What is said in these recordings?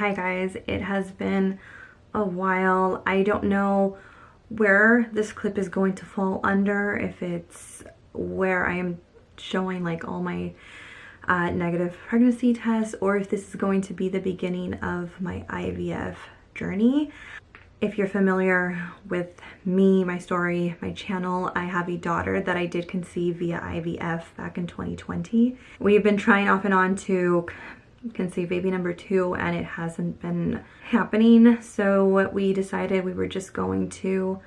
Hi guys, it has been a while. I don't know where this clip is going to fall under, if it's where I am showing like all my negative pregnancy tests, or if this is going to be the beginning of my IVF journey. If you're familiar with me, my story, my channel, I have a daughter that I did conceive via IVF back in 2020. We've been trying off and on to conceive baby number 2 and it hasn't been happening, so we decided we were just going to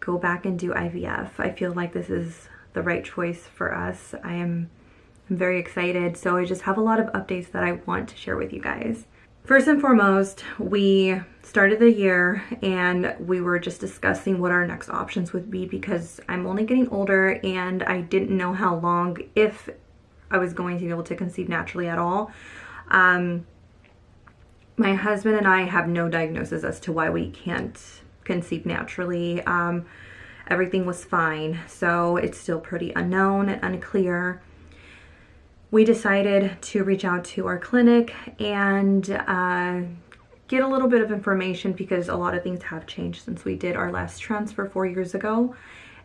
go back and do IVF. I feel like this is the right choice for us. I'm very excited, so I just have a lot of updates that I want to share with you guys. First and foremost, we started the year and we were just discussing what our next options would be, because I'm only getting older and I didn't know how long, if I was going to be able to conceive naturally at all. My husband and I have no diagnosis as to why we can't conceive naturally. Everything was fine, so it's still pretty unknown and unclear. We decided to reach out to our clinic and get a little bit of information, because a lot of things have changed since we did our last transfer 4 years ago.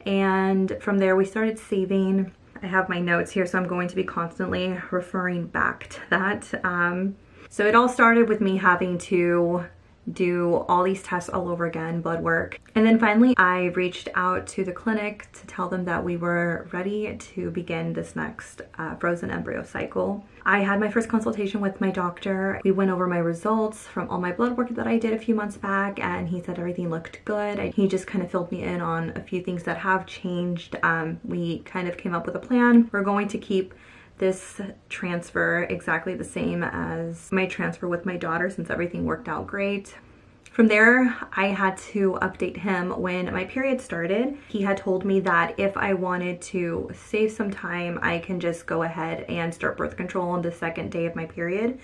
And from there we started saving. I have my notes here, so I'm going to be constantly referring back to that. So it all started with me having to do all these tests all over again, blood work. And then finally I reached out to the clinic to tell them that we were ready to begin this next frozen embryo cycle. I had my first consultation with my doctor. We went over my results from all my blood work that I did a few months back, and he said everything looked good. He just kind of filled me in on a few things that have changed. We kind of came up with a plan. We're going to keep this transfer exactly the same as my transfer with my daughter, since everything worked out great. From there, I had to update him when my period started. He had told me that if I wanted to save some time, I can just go ahead and start birth control on the second day of my period,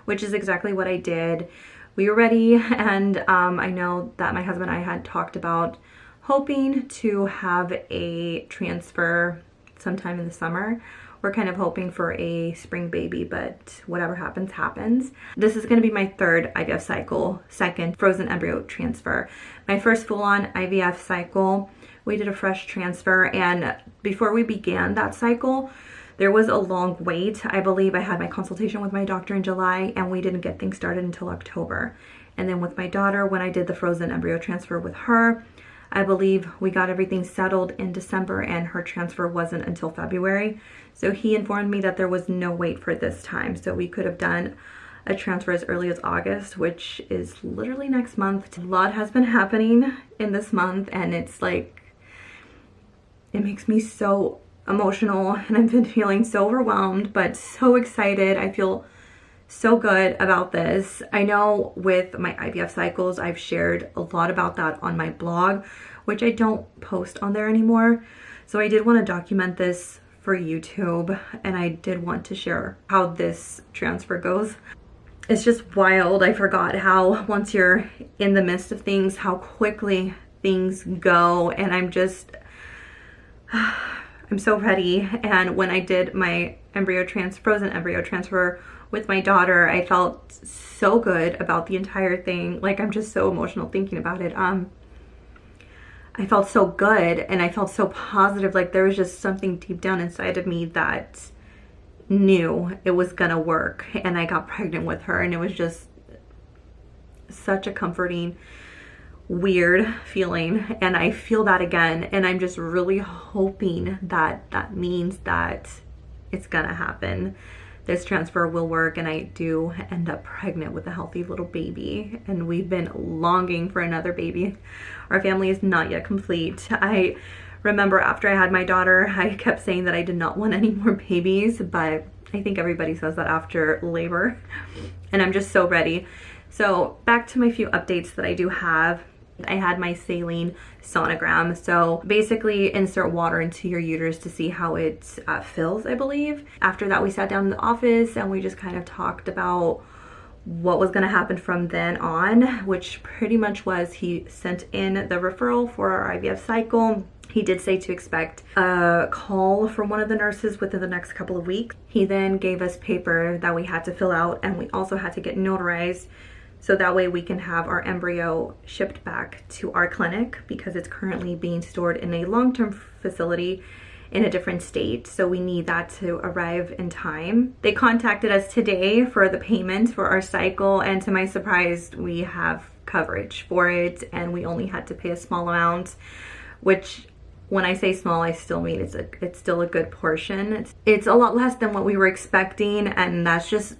which is exactly what I did. We were ready, and I know that my husband and I had talked about hoping to have a transfer sometime in the summer. We're kind of hoping for a spring baby, but whatever happens, happens. This is gonna be my third IVF cycle, second frozen embryo transfer. My first full-on IVF cycle, we did a fresh transfer, and before we began that cycle, there was a long wait. I believe I had my consultation with my doctor in July, and we didn't get things started until October. And then with my daughter, when I did the frozen embryo transfer with her, I believe we got everything settled in December, and her transfer wasn't until February. So he informed me that there was no wait for this time. So we could have done a transfer as early as August, which is literally next month. A lot has been happening in this month, and it's like, it makes me so emotional, and I've been feeling so overwhelmed, but so excited. I feel so good about this. I know with my IVF cycles, I've shared a lot about that on my blog, which I don't post on there anymore. So I did want to document this for YouTube, and I did want to share how this transfer goes. It's just wild. I forgot how once you're in the midst of things, how quickly things go, and I'm just, I'm so ready. And when I did my frozen embryo transfer with my daughter, I felt so good about the entire thing. Like, I'm just so emotional thinking about it. I felt so good, and I felt so positive. Like, there was just something deep down inside of me that knew it was gonna work, and I got pregnant with her, and it was just such a comforting, weird feeling. And I feel that again, and I'm just really hoping that that means that it's gonna happen. This transfer will work, and I do end up pregnant with a healthy little baby, and we've been longing for another baby. Our family is not yet complete. I remember after I had my daughter, I kept saying that I did not want any more babies, but I think everybody says that after labor, and I'm just so ready. So back to my few updates that I do have. I had my saline sonogram. So basically insert water into your uterus to see how it fills, I believe. After that, we sat down in the office and we just kind of talked about what was going to happen from then on, which pretty much was he sent in the referral for our IVF cycle. He did say to expect a call from one of the nurses within the next couple of weeks. He then gave us paper that we had to fill out, and we also had to get notarized so that way we can have our embryo shipped back to our clinic, because it's currently being stored in a long-term facility in a different state. So we need that to arrive in time. They contacted us today for the payment for our cycle, and to my surprise, we have coverage for it, and we only had to pay a small amount, which, when I say small, I still mean it's still a good portion. It's a lot less than what we were expecting, and that's just,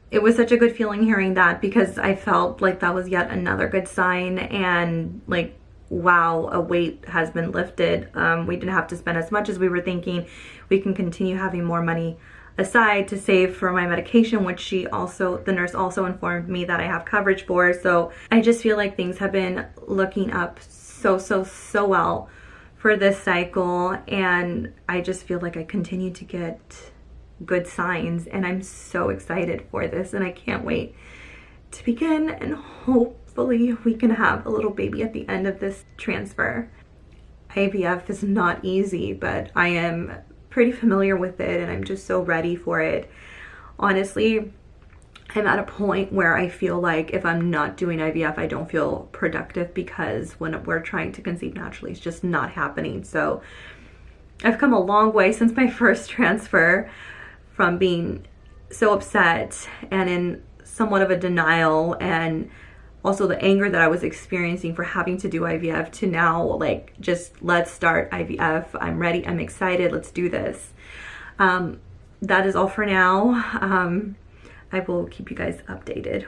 it was such a good feeling hearing that, because I felt like that was yet another good sign, and like, wow, a weight has been lifted. We didn't have to spend as much as we were thinking. We can continue having more money aside to save for my medication, which the nurse also informed me that I have coverage for. So I just feel like things have been looking up so well for this cycle, and I just feel like I continue to get good signs, and I'm so excited for this, and I can't wait to begin, and hopefully we can have a little baby at the end of this transfer. IVF is not easy, but I am pretty familiar with it, and I'm just so ready for it. Honestly, I'm at a point where I feel like if I'm not doing IVF, I don't feel productive, because when we're trying to conceive naturally, it's just not happening. So I've come a long way since my first transfer, from being so upset and in somewhat of a denial, and also the anger that I was experiencing for having to do IVF, to now like, just let's start IVF. I'm ready, I'm excited, let's do this. That is all for now. I will keep you guys updated.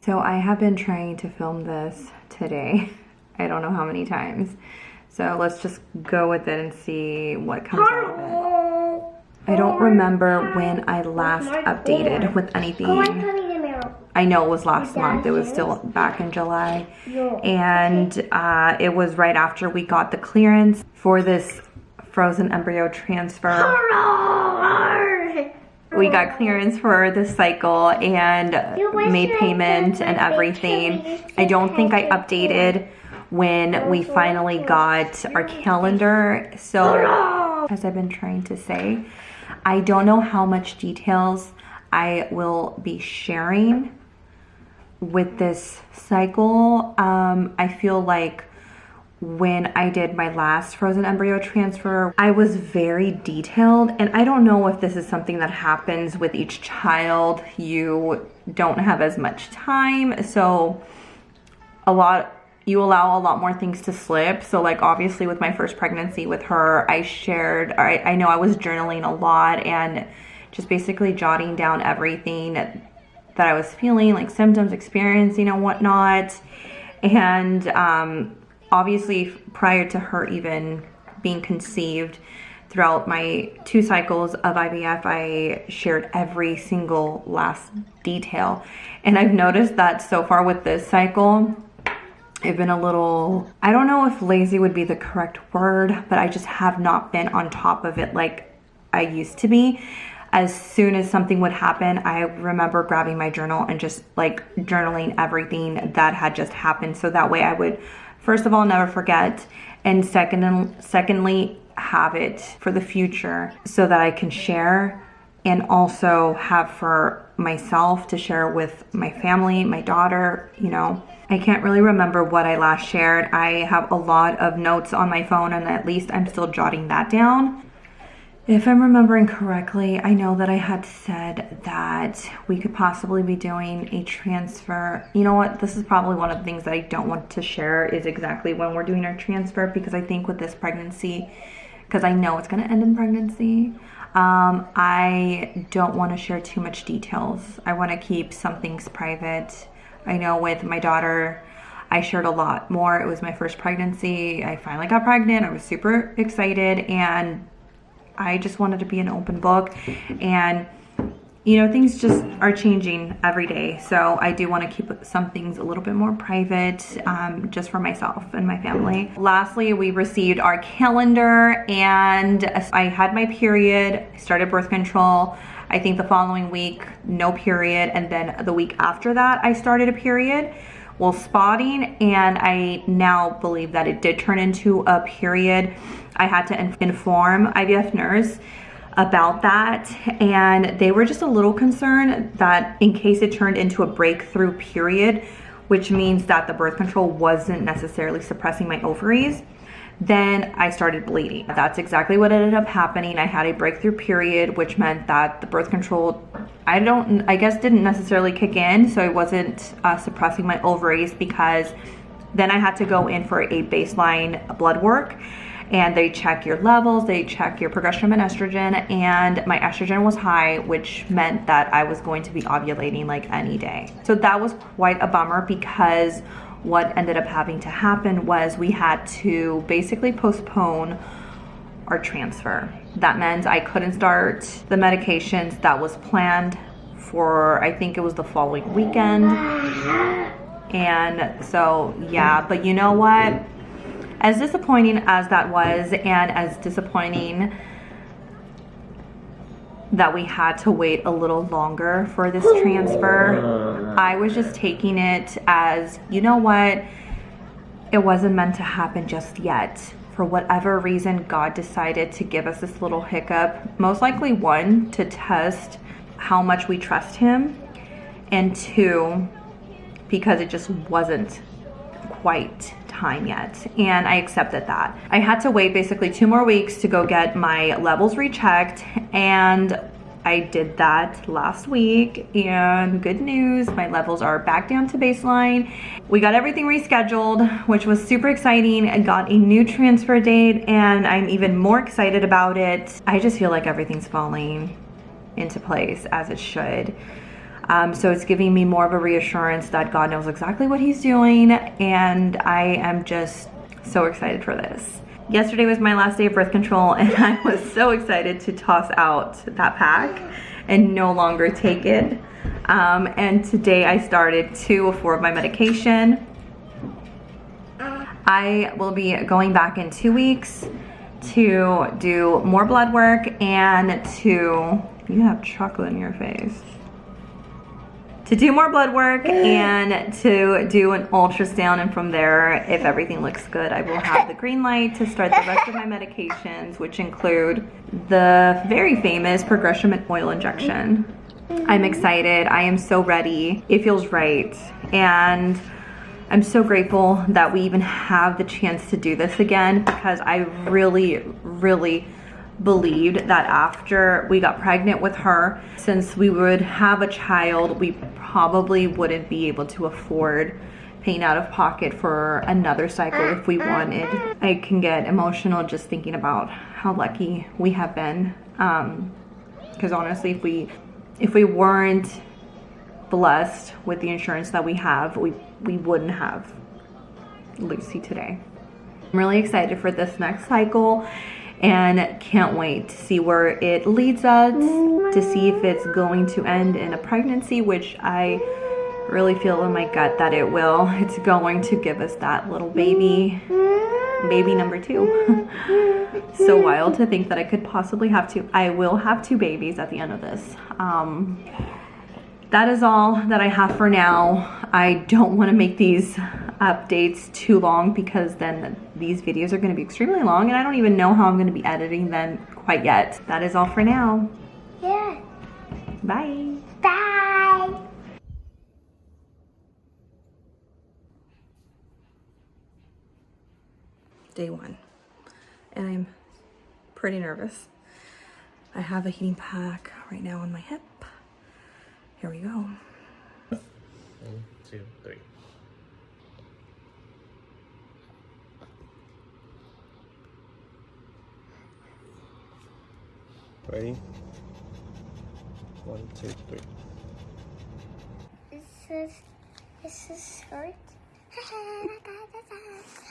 So I have been trying to film this today. I don't know how many times. So let's just go with it and see what comes out of it. I don't remember when I last updated with anything. I know it was last month. It was still back in July. And it was right after we got the clearance for this frozen embryo transfer. We got clearance for this cycle and made payment and everything. I don't think I updated when we finally got our calendar. So, as I've been trying to say, I don't know how much details I will be sharing with this cycle. I feel like when I did my last frozen embryo transfer, I was very detailed, and I don't know if this is something that happens with each child. You don't have as much time, so you allow a lot more things to slip. So like, obviously with my first pregnancy with her, I know I was journaling a lot and just basically jotting down everything that I was feeling, like symptoms, experiencing and whatnot. And obviously prior to her even being conceived, throughout my 2 cycles of IVF, I shared every single last detail. And I've noticed that so far with this cycle, I've been a little, I don't know if lazy would be the correct word, but I just have not been on top of it like I used to be. As soon as something would happen, I remember grabbing my journal and just like journaling everything that had just happened. So that way I would, first of all, never forget, and secondly, have it for the future so that I can share, and also have for myself to share with my family, my daughter. You know, I can't really remember what I last shared. I have a lot of notes on my phone, and at least I'm still jotting that down. If I'm remembering correctly, I know that I had said that we could possibly be doing a transfer. You know what? This is probably one of the things that I don't want to share, is exactly when we're doing our transfer, because I think with this pregnancy, because I know it's going to end in pregnancy, I don't want to share too much details. I want to keep some things private. I know with my daughter, I shared a lot more. It was my first pregnancy. I finally got pregnant. I was super excited, and I just wanted to be an open book. And you know, things just are changing every day, so I do want to keep some things a little bit more private, just for myself and my family. Lastly, we received our calendar, and I had my period, started birth control. I think the following week, no period, and then the week after that, I started a period. Well, spotting, and I now believe that it did turn into a period. I had to inform IVF nurse about that, and they were just a little concerned that in case it turned into a breakthrough period, which means that the birth control wasn't necessarily suppressing my ovaries, then I started bleeding. That's exactly what ended up happening. I had a breakthrough period, which meant that the birth control, I guess didn't necessarily kick in, so it wasn't suppressing my ovaries, because then I had to go in for a baseline blood work, and they check your levels, they check your progression of estrogen, and my estrogen was high, which meant that I was going to be ovulating like any day. So that was quite a bummer, because what ended up having to happen was we had to basically postpone our transfer. That meant I couldn't start the medications that was planned for, I think it was the following weekend. And so, yeah, but you know what? As disappointing as that was, and as disappointing that we had to wait a little longer for this transfer, I was just taking it as, you know what? It wasn't meant to happen just yet. For whatever reason, God decided to give us this little hiccup. Most likely, one, to test how much we trust Him, and two, because it just wasn't quite time yet, and I accepted that. I had to wait basically 2 more weeks to go get my levels rechecked, and I did that last week, and good news, my levels are back down to baseline. We got everything rescheduled, which was super exciting. I got a new transfer date, and I'm even more excited about it. I just feel like everything's falling into place as it should. So it's giving me more of a reassurance that God knows exactly what He's doing, and I am just so excited for this. Yesterday was my last day of birth control, and I was so excited to toss out that pack and no longer take it. And today I started 2 of 4 of my medication. I will be going back in 2 weeks to do more blood work and you have chocolate in your face. To do more blood work and to do an ultrasound, and from there, if everything looks good, I will have the green light to start the rest of my medications, which include the very famous progression oil injection. I'm excited. I am so ready. It feels right. And I'm so grateful that we even have the chance to do this again, because I really, really believed that after we got pregnant with her, since we would have a child, we probably wouldn't be able to afford paying out of pocket for another cycle if we wanted. I can get emotional just thinking about how lucky we have been, because honestly, if we weren't blessed with the insurance that we have, we wouldn't have Lucy today. I'm really excited for this next cycle, and can't wait to see where it leads us, to see if it's going to end in a pregnancy, which I really feel in my gut that it will. It's going to give us that little baby number 2. So wild to think that I could possibly have 2. I will have 2 babies at the end of this. That is all that I have for now. I don't want to make these updates too long, because then these videos are going to be extremely long, and I don't even know how I'm going to be editing them quite yet. That is all for now. Yeah. Bye. Bye. Day 1, and I'm pretty nervous. I have a heating pack right now on my hip. Here we go. 1, 2, 3. Ready? 1, 2, 3. This is short.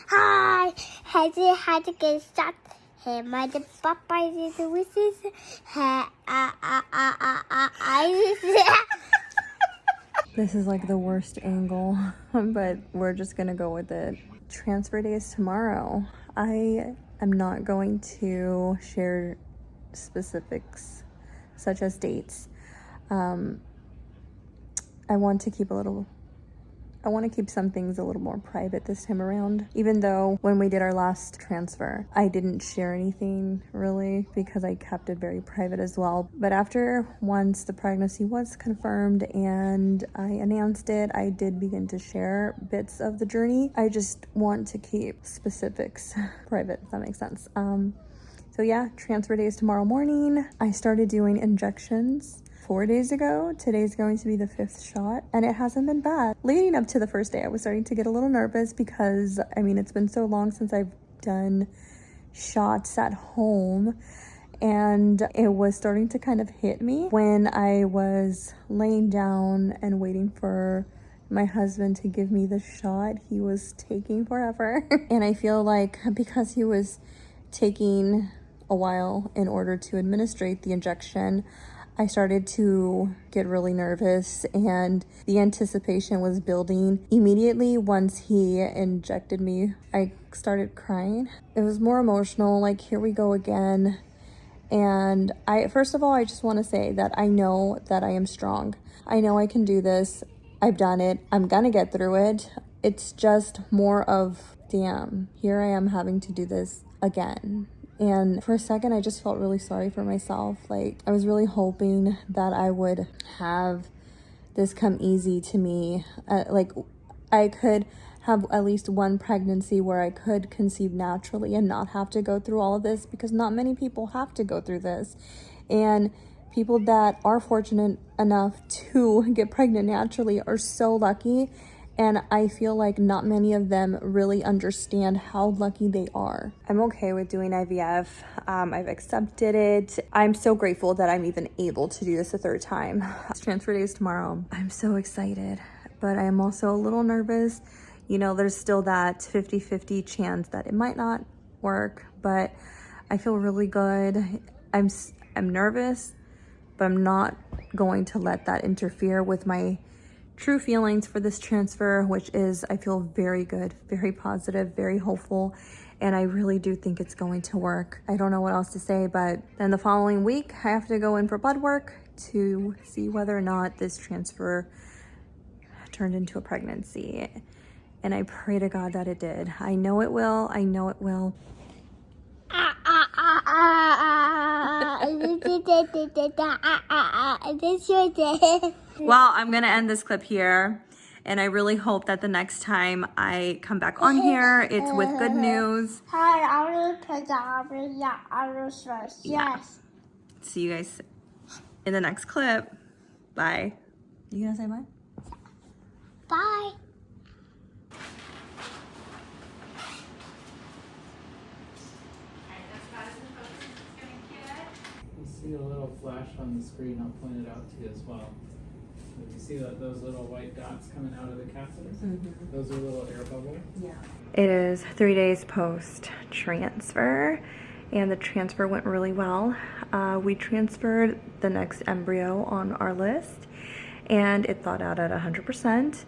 Hi, had to get shot. Hey, my the Popeye is the wishes. This is like the worst angle, but we're just gonna go with it. Transfer day is tomorrow. I am not going to share specifics such as dates. I want to keep a little I want to keep some things a little more private this time around, even though when we did our last transfer, I didn't share anything really because I kept it very private as well. But once the pregnancy was confirmed and I announced it, I did begin to share bits of the journey. I just want to keep specifics private, if that makes sense. So yeah, transfer day is tomorrow morning. I started doing injections 4 days ago. Today's going to be the 5th shot, and it hasn't been bad. Leading up to the first day, I was starting to get a little nervous because, I mean, it's been so long since I've done shots at home, and it was starting to kind of hit me when I was laying down and waiting for my husband to give me the shot. He was taking forever. And I feel like because he was taking a while in order to administrate the injection, I started to get really nervous, and the anticipation was building. Immediately once he injected me, I started crying. It was more emotional, like here we go again. And first of all, I just want to say that I know that I am strong. I know I can do this. I've done it. I'm gonna get through it. It's just more of, damn, here I am having to do this again. And for a second, I just felt really sorry for myself. Like, I was really hoping that I would have this come easy to me. Like, I could have at least one pregnancy where I could conceive naturally and not have to go through all of this, because not many people have to go through this. And people that are fortunate enough to get pregnant naturally are so lucky. And I feel like not many of them really understand how lucky they are. I'm okay with doing IVF. I've accepted it. I'm so grateful that I'm even able to do this a 3rd time. Transfer day is tomorrow. I'm so excited, but I am also a little nervous. You know, there's still that 50-50 chance that it might not work, but I feel really good. I'm nervous, but I'm not going to let that interfere with my true feelings for this transfer, which is, I feel very good, very positive, very hopeful, and I really do think it's going to work. I don't know what else to say, but then the following week, I have to go in for blood work to see whether or not this transfer turned into a pregnancy. And I pray to God that it did. I know it will. I know it will. Well, I'm gonna end this clip here, and I really hope that the next time I come back on here, it's with good news. Yes. See you guys in the next clip. Bye. You gonna say bye? Bye. See a little flash on the screen, I'll point it out to you as well. You see those little white dots coming out of the catheter? Mm-hmm. Those are little air bubbles. Yeah. It is 3 days post transfer, and the transfer went really well. We transferred the next embryo on our list, and it thawed out at 100%.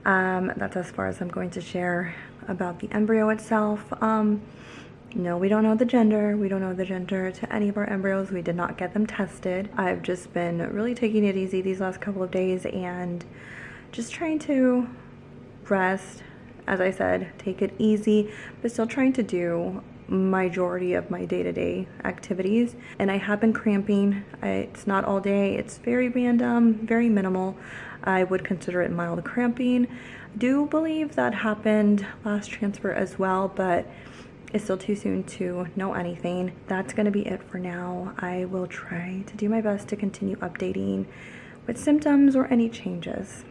That's as far as I'm going to share about the embryo itself. No, we don't know the gender. We don't know the gender to any of our embryos. We did not get them tested. I've just been really taking it easy these last couple of days and just trying to rest, as I said, take it easy, but still trying to do majority of my day-to-day activities. And I have been cramping. It's not all day. It's very random, very minimal. I would consider it mild cramping. I do believe that happened last transfer as well, but it's still too soon to know anything. That's gonna be it for now. I will try to do my best to continue updating with symptoms or any changes.